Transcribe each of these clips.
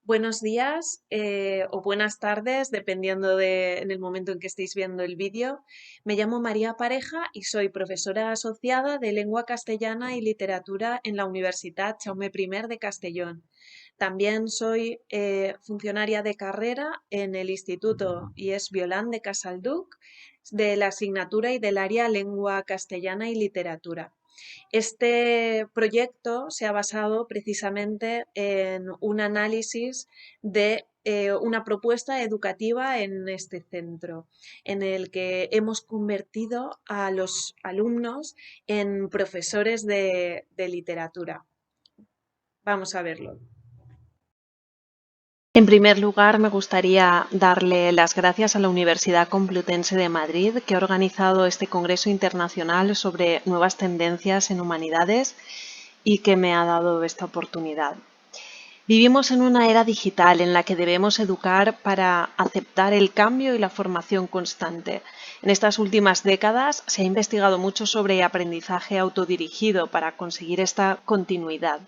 Buenos días o buenas tardes, dependiendo en el momento en que estéis viendo el vídeo. Me llamo María Pareja y soy profesora asociada de Lengua Castellana y Literatura en la Universidad Jaume I de Castellón. También soy funcionaria de carrera en el Instituto IES Violant de Casalduc, de la asignatura y del área Lengua Castellana y Literatura. Este proyecto se ha basado precisamente en un análisis de una propuesta educativa en este centro, en el que hemos convertido a los alumnos en profesores de literatura. Vamos a verlo. En primer lugar, me gustaría darle las gracias a la Universidad Complutense de Madrid, que ha organizado este Congreso Internacional sobre Nuevas Tendencias en Humanidades y que me ha dado esta oportunidad. Vivimos en una era digital en la que debemos educar para aceptar el cambio y la formación constante. En estas últimas décadas se ha investigado mucho sobre aprendizaje autodirigido para conseguir esta continuidad.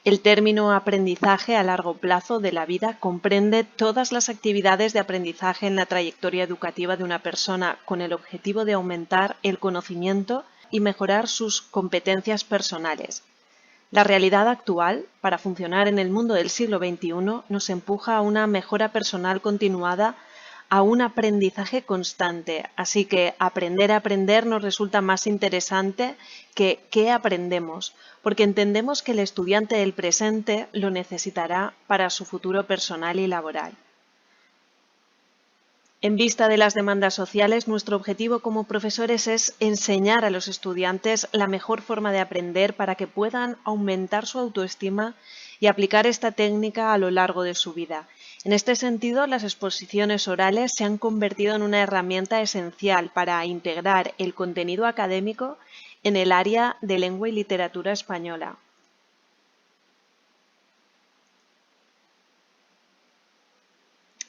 El término aprendizaje a largo plazo de la vida comprende todas las actividades de aprendizaje en la trayectoria educativa de una persona con el objetivo de aumentar el conocimiento y mejorar sus competencias personales. La realidad actual, para funcionar en el mundo del siglo XXI, nos empuja a una mejora personal continuada, a un aprendizaje constante. Así que aprender a aprender nos resulta más interesante que qué aprendemos, porque entendemos que el estudiante del presente lo necesitará para su futuro personal y laboral. En vista de las demandas sociales, nuestro objetivo como profesores es enseñar a los estudiantes la mejor forma de aprender para que puedan aumentar su autoestima y aplicar esta técnica a lo largo de su vida. En este sentido, las exposiciones orales se han convertido en una herramienta esencial para integrar el contenido académico en el área de lengua y literatura española.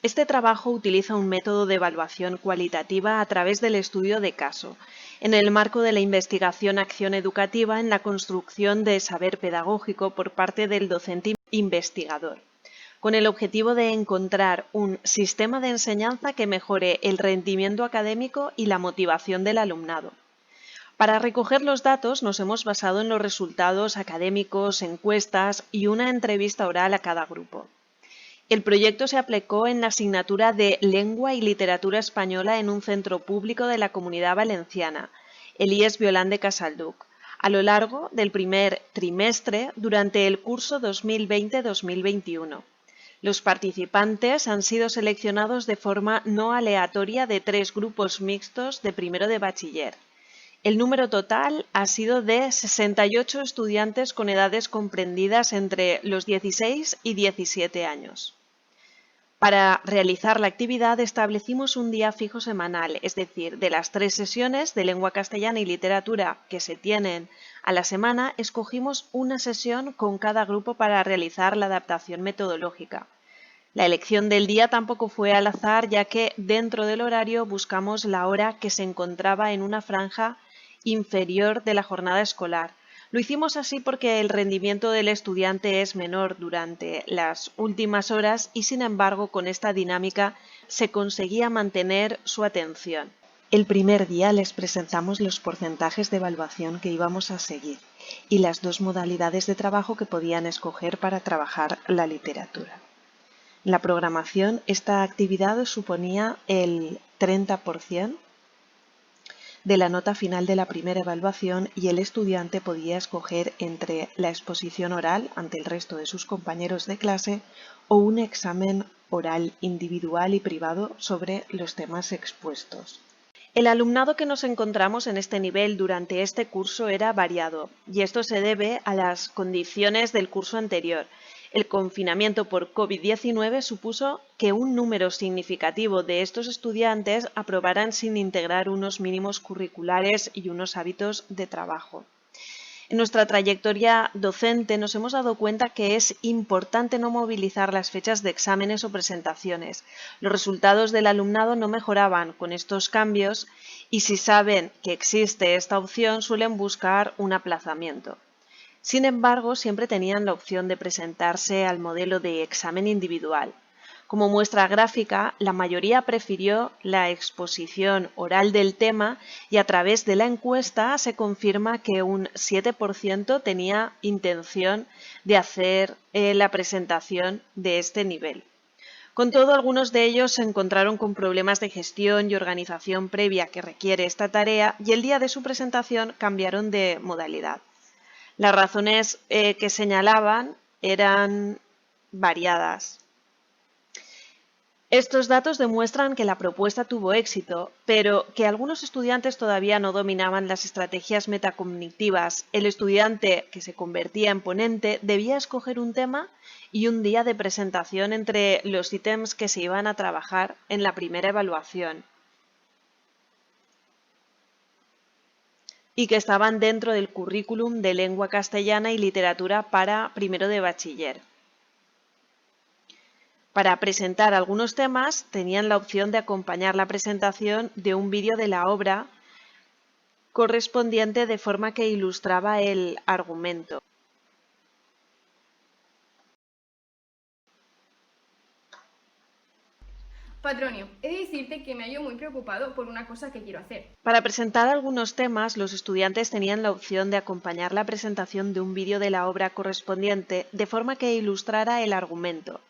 Este trabajo utiliza un método de evaluación cualitativa a través del estudio de caso, en el marco de la investigación-acción educativa en la construcción de saber pedagógico por parte del docente investigador, con el objetivo de encontrar un sistema de enseñanza que mejore el rendimiento académico y la motivación del alumnado. Para recoger los datos nos hemos basado en los resultados académicos, encuestas y una entrevista oral a cada grupo. El proyecto se aplicó en la asignatura de Lengua y Literatura Española en un centro público de la Comunidad Valenciana, el IES Violant de Casalduc, a lo largo del primer trimestre durante el curso 2020-2021. Los participantes han sido seleccionados de forma no aleatoria de 3 grupos mixtos de primero de bachiller. El número total ha sido de 68 estudiantes con edades comprendidas entre los 16 y 17 años. Para realizar la actividad establecimos un día fijo semanal, es decir, de las 3 sesiones de lengua castellana y literatura que se tienen a la semana, escogimos una sesión con cada grupo para realizar la adaptación metodológica. La elección del día tampoco fue al azar, ya que dentro del horario buscamos la hora que se encontraba en una franja inferior de la jornada escolar. Lo hicimos así porque el rendimiento del estudiante es menor durante las últimas horas y, sin embargo, con esta dinámica se conseguía mantener su atención. El primer día les presentamos los porcentajes de evaluación que íbamos a seguir y las 2 modalidades de trabajo que podían escoger para trabajar la literatura. En la programación, esta actividad suponía el 30% de la nota final de la primera evaluación y el estudiante podía escoger entre la exposición oral ante el resto de sus compañeros de clase o un examen oral individual y privado sobre los temas expuestos. El alumnado que nos encontramos en este nivel durante este curso era variado, y esto se debe a las condiciones del curso anterior. El confinamiento por COVID-19 supuso que un número significativo de estos estudiantes aprobaran sin integrar unos mínimos curriculares y unos hábitos de trabajo. En nuestra trayectoria docente nos hemos dado cuenta que es importante no movilizar las fechas de exámenes o presentaciones. Los resultados del alumnado no mejoraban con estos cambios y si saben que existe esta opción suelen buscar un aplazamiento. Sin embargo, siempre tenían la opción de presentarse al modelo de examen individual. Como muestra gráfica, la mayoría prefirió la exposición oral del tema y a través de la encuesta se confirma que un 7% tenía intención de hacer la presentación de este nivel. Con todo, algunos de ellos se encontraron con problemas de gestión y organización previa que requiere esta tarea y el día de su presentación cambiaron de modalidad. Las razones que señalaban eran variadas. Estos datos demuestran que la propuesta tuvo éxito, pero que algunos estudiantes todavía no dominaban las estrategias metacognitivas. El estudiante que se convertía en ponente debía escoger un tema y un día de presentación entre los ítems que se iban a trabajar en la primera evaluación y que estaban dentro del currículum de lengua castellana y literatura para primero de bachiller. Para presentar algunos temas tenían la opción de acompañar la presentación de un vídeo de la obra correspondiente de forma que ilustraba el argumento. Patronio, he de decirte que me hallo muy preocupado por una cosa que quiero hacer. Para presentar algunos temas, los estudiantes tenían la opción de acompañar la presentación de un vídeo de la obra correspondiente de forma que ilustrara el argumento.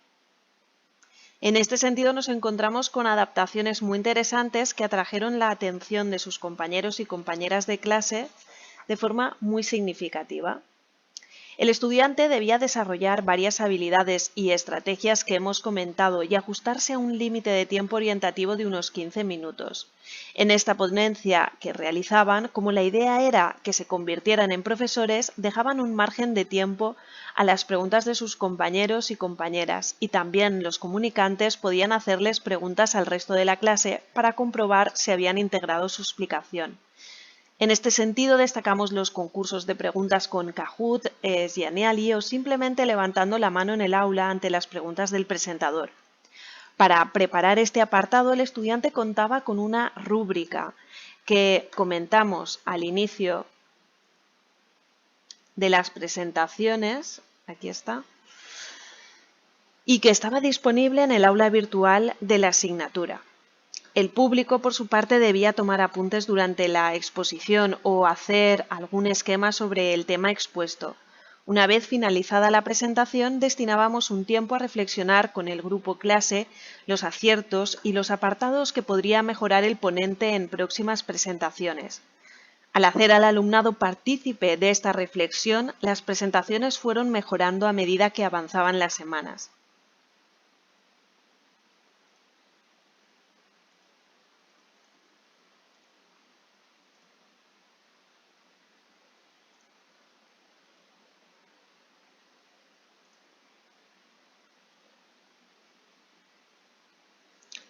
En este sentido nos encontramos con adaptaciones muy interesantes que atrajeron la atención de sus compañeros y compañeras de clase de forma muy significativa. El estudiante debía desarrollar varias habilidades y estrategias que hemos comentado y ajustarse a un límite de tiempo orientativo de unos 15 minutos. En esta ponencia que realizaban, como la idea era que se convirtieran en profesores, dejaban un margen de tiempo a las preguntas de sus compañeros y compañeras, y también los comunicantes podían hacerles preguntas al resto de la clase para comprobar si habían integrado su explicación. En este sentido, destacamos los concursos de preguntas con Kahoot, Geniali o simplemente levantando la mano en el aula ante las preguntas del presentador. Para preparar este apartado, el estudiante contaba con una rúbrica que comentamos al inicio de las presentaciones, aquí está, y que estaba disponible en el aula virtual de la asignatura. El público, por su parte, debía tomar apuntes durante la exposición o hacer algún esquema sobre el tema expuesto. Una vez finalizada la presentación, destinábamos un tiempo a reflexionar con el grupo clase los aciertos y los apartados que podría mejorar el ponente en próximas presentaciones. Al hacer al alumnado partícipe de esta reflexión, las presentaciones fueron mejorando a medida que avanzaban las semanas.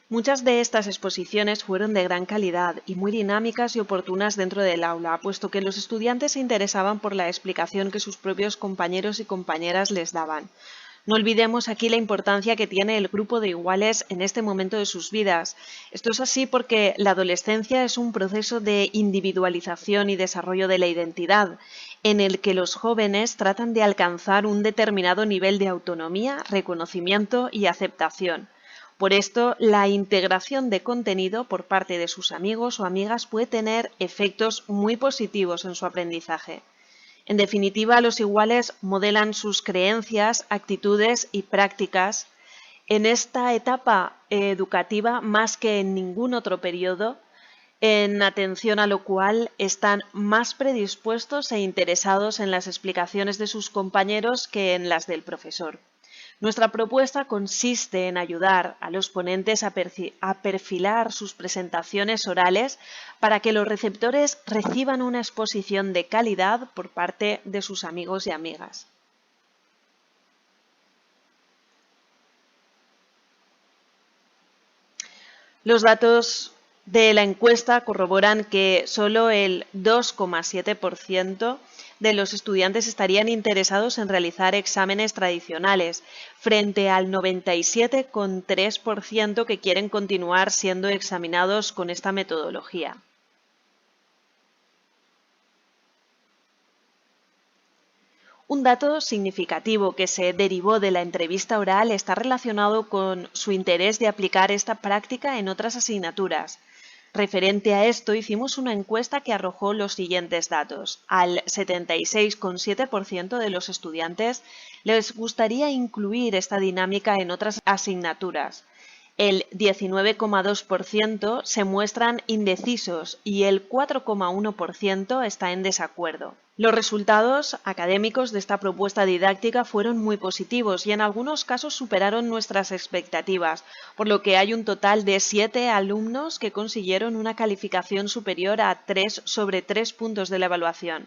Muchas de estas exposiciones fueron de gran calidad y muy dinámicas y oportunas dentro del aula, puesto que los estudiantes se interesaban por la explicación que sus propios compañeros y compañeras les daban. No olvidemos aquí la importancia que tiene el grupo de iguales en este momento de sus vidas. Esto es así porque la adolescencia es un proceso de individualización y desarrollo de la identidad, en el que los jóvenes tratan de alcanzar un determinado nivel de autonomía, reconocimiento y aceptación. Por esto, la integración de contenido por parte de sus amigos o amigas puede tener efectos muy positivos en su aprendizaje. En definitiva, los iguales modelan sus creencias, actitudes y prácticas en esta etapa educativa más que en ningún otro periodo, en atención a lo cual están más predispuestos e interesados en las explicaciones de sus compañeros que en las del profesor. Nuestra propuesta consiste en ayudar a los ponentes a perfilar sus presentaciones orales para que los receptores reciban una exposición de calidad por parte de sus amigos y amigas. Los datos de la encuesta corroboran que solo el 2,7% de los estudiantes estarían interesados en realizar exámenes tradicionales, frente al 97,3% que quieren continuar siendo examinados con esta metodología. Un dato significativo que se derivó de la entrevista oral está relacionado con su interés de aplicar esta práctica en otras asignaturas. Referente a esto, hicimos una encuesta que arrojó los siguientes datos. Al 76,7% de los estudiantes les gustaría incluir esta dinámica en otras asignaturas. El 19,2% se muestran indecisos y el 4,1% está en desacuerdo. Los resultados académicos de esta propuesta didáctica fueron muy positivos y en algunos casos superaron nuestras expectativas, por lo que hay un total de 7 alumnos que consiguieron una calificación superior a 3 sobre 3 puntos de la evaluación.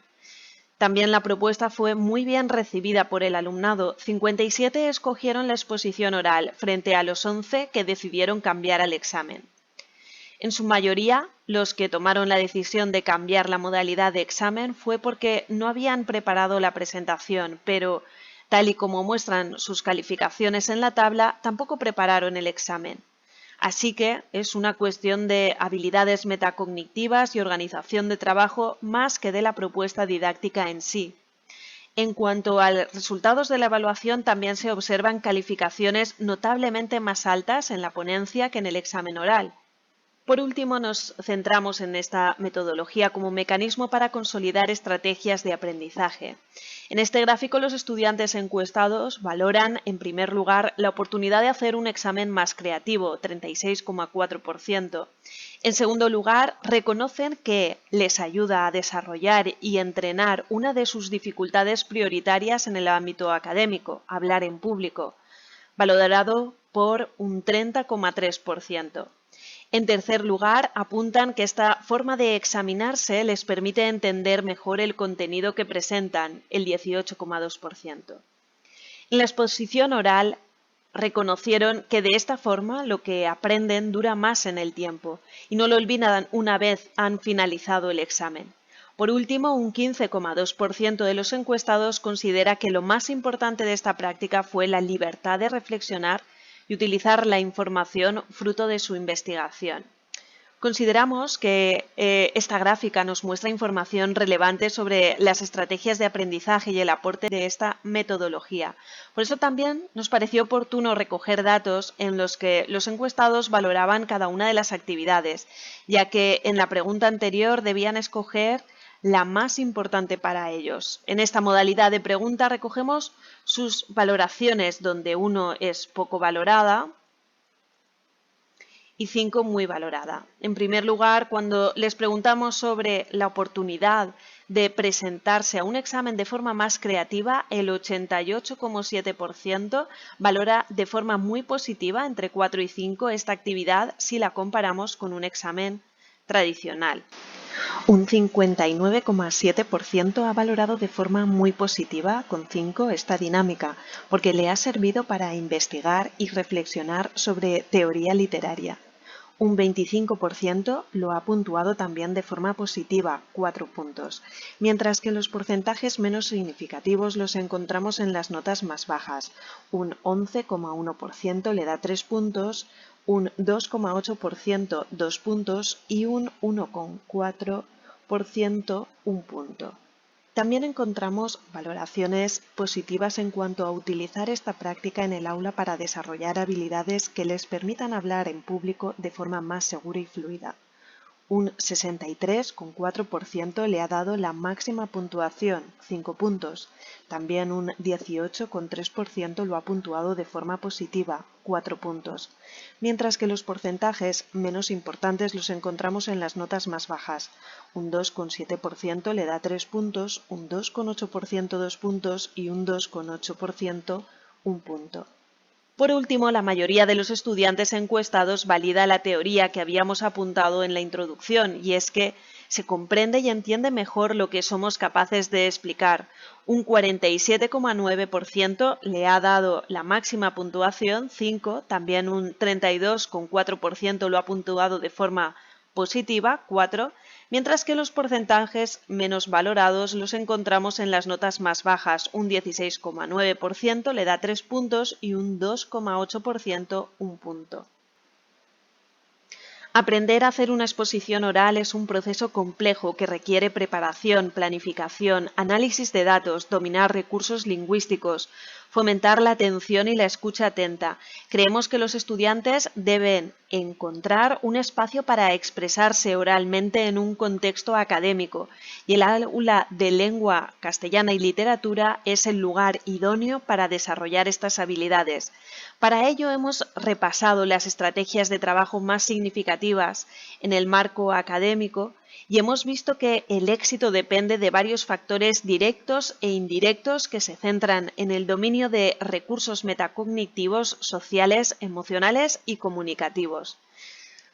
También la propuesta fue muy bien recibida por el alumnado. 57 escogieron la exposición oral, frente a los 11 que decidieron cambiar al examen. En su mayoría, los que tomaron la decisión de cambiar la modalidad de examen fue porque no habían preparado la presentación, pero, tal y como muestran sus calificaciones en la tabla, tampoco prepararon el examen. Así que es una cuestión de habilidades metacognitivas y organización de trabajo más que de la propuesta didáctica en sí. En cuanto a los resultados de la evaluación, también se observan calificaciones notablemente más altas en la ponencia que en el examen oral. Por último, nos centramos en esta metodología como mecanismo para consolidar estrategias de aprendizaje. En este gráfico, los estudiantes encuestados valoran, en primer lugar, la oportunidad de hacer un examen más creativo, 36,4%. En segundo lugar, reconocen que les ayuda a desarrollar y entrenar una de sus dificultades prioritarias en el ámbito académico, hablar en público, valorado por un 30,3%. En tercer lugar, apuntan que esta forma de examinarse les permite entender mejor el contenido que presentan, el 18,2%. En la exposición oral, reconocieron que de esta forma lo que aprenden dura más en el tiempo y no lo olvidan una vez han finalizado el examen. Por último, un 15,2% de los encuestados considera que lo más importante de esta práctica fue la libertad de reflexionar y utilizar la información fruto de su investigación. Consideramos que esta gráfica nos muestra información relevante sobre las estrategias de aprendizaje y el aporte de esta metodología. Por eso también nos pareció oportuno recoger datos en los que los encuestados valoraban cada una de las actividades, ya que en la pregunta anterior debían escoger la más importante para ellos. En esta modalidad de pregunta recogemos sus valoraciones, donde 1 es poco valorada y 5 muy valorada. En primer lugar, cuando les preguntamos sobre la oportunidad de presentarse a un examen de forma más creativa, el 88,7% valora de forma muy positiva, entre 4 y 5, esta actividad si la comparamos con un examen tradicional. Un 59,7% ha valorado de forma muy positiva, con 5, esta dinámica, porque le ha servido para investigar y reflexionar sobre teoría literaria. Un 25% lo ha puntuado también de forma positiva, 4 puntos, mientras que los porcentajes menos significativos los encontramos en las notas más bajas. Un 11,1% le da 3 puntos, un 2,8% 2 puntos y un 1,4% 1 punto. También encontramos valoraciones positivas en cuanto a utilizar esta práctica en el aula para desarrollar habilidades que les permitan hablar en público de forma más segura y fluida. Un 63,4% le ha dado la máxima puntuación, 5 puntos. También un 18,3% lo ha puntuado de forma positiva, 4 puntos. Mientras que los porcentajes menos importantes los encontramos en las notas más bajas. Un 2,7% le da 3 puntos, un 2,8% 2 puntos y un 2,8% 1 punto. Por último, la mayoría de los estudiantes encuestados valida la teoría que habíamos apuntado en la introducción, y es que se comprende y entiende mejor lo que somos capaces de explicar. Un 47,9% le ha dado la máxima puntuación, 5, también un 32,4% lo ha puntuado de forma positiva, 4, mientras que los porcentajes menos valorados los encontramos en las notas más bajas. Un 16,9% le da 3 puntos y un 2,8% 1 punto. Aprender a hacer una exposición oral es un proceso complejo que requiere preparación, planificación, análisis de datos, dominar recursos lingüísticos, fomentar la atención y la escucha atenta. Creemos que los estudiantes deben encontrar un espacio para expresarse oralmente en un contexto académico y el aula de lengua castellana y literatura es el lugar idóneo para desarrollar estas habilidades. Para ello hemos repasado las estrategias de trabajo más significativas en el marco académico y hemos visto que el éxito depende de varios factores directos e indirectos que se centran en el dominio de recursos metacognitivos, sociales, emocionales y comunicativos.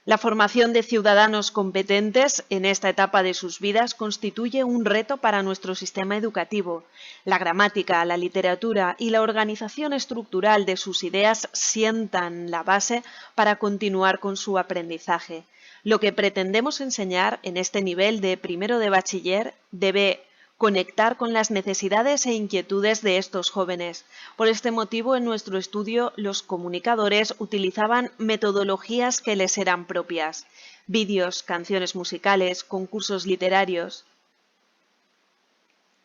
La formación de ciudadanos competentes en esta etapa de sus vidas constituye un reto para nuestro sistema educativo. La gramática, la literatura y la organización estructural de sus ideas sientan la base para continuar con su aprendizaje. Lo que pretendemos enseñar en este nivel de primero de bachiller debe conectar con las necesidades e inquietudes de estos jóvenes. Por este motivo, en nuestro estudio, los comunicadores utilizaban metodologías que les eran propias: vídeos, canciones musicales, concursos literarios,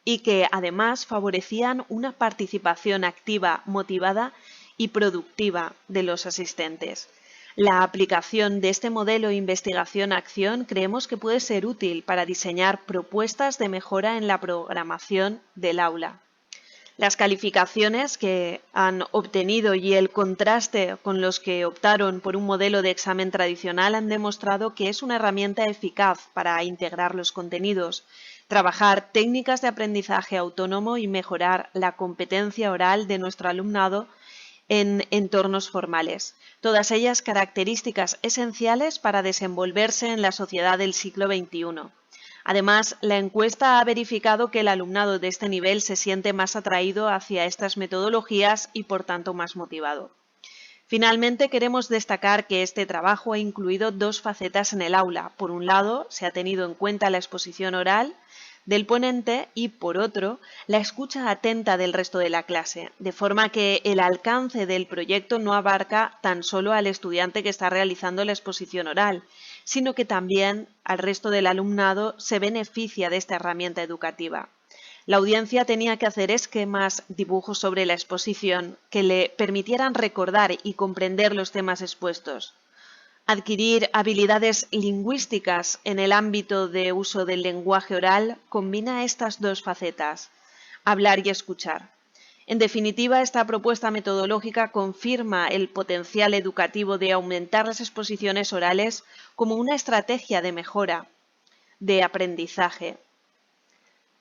y que además favorecían una participación activa, motivada y productiva de los asistentes. La aplicación de este modelo investigación-acción creemos que puede ser útil para diseñar propuestas de mejora en la programación del aula. Las calificaciones que han obtenido y el contraste con los que optaron por un modelo de examen tradicional han demostrado que es una herramienta eficaz para integrar los contenidos, trabajar técnicas de aprendizaje autónomo y mejorar la competencia oral de nuestro alumnado en entornos formales, todas ellas características esenciales para desenvolverse en la sociedad del siglo XXI. Además, la encuesta ha verificado que el alumnado de este nivel se siente más atraído hacia estas metodologías y, por tanto, más motivado. Finalmente, queremos destacar que este trabajo ha incluido dos facetas en el aula. Por un lado, se ha tenido en cuenta la exposición oral del ponente y, por otro, la escucha atenta del resto de la clase, de forma que el alcance del proyecto no abarca tan solo al estudiante que está realizando la exposición oral, sino que también al resto del alumnado se beneficia de esta herramienta educativa. La audiencia tenía que hacer esquemas, dibujos sobre la exposición que le permitieran recordar y comprender los temas expuestos. Adquirir habilidades lingüísticas en el ámbito de uso del lenguaje oral combina estas dos facetas: hablar y escuchar. En definitiva, esta propuesta metodológica confirma el potencial educativo de aumentar las exposiciones orales como una estrategia de mejora de aprendizaje.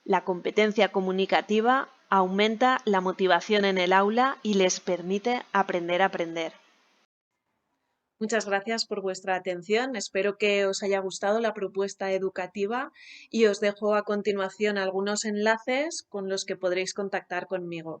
La competencia comunicativa aumenta la motivación en el aula y les permite aprender a aprender. Muchas gracias por vuestra atención. Espero que os haya gustado la propuesta educativa y os dejo a continuación algunos enlaces con los que podréis contactar conmigo.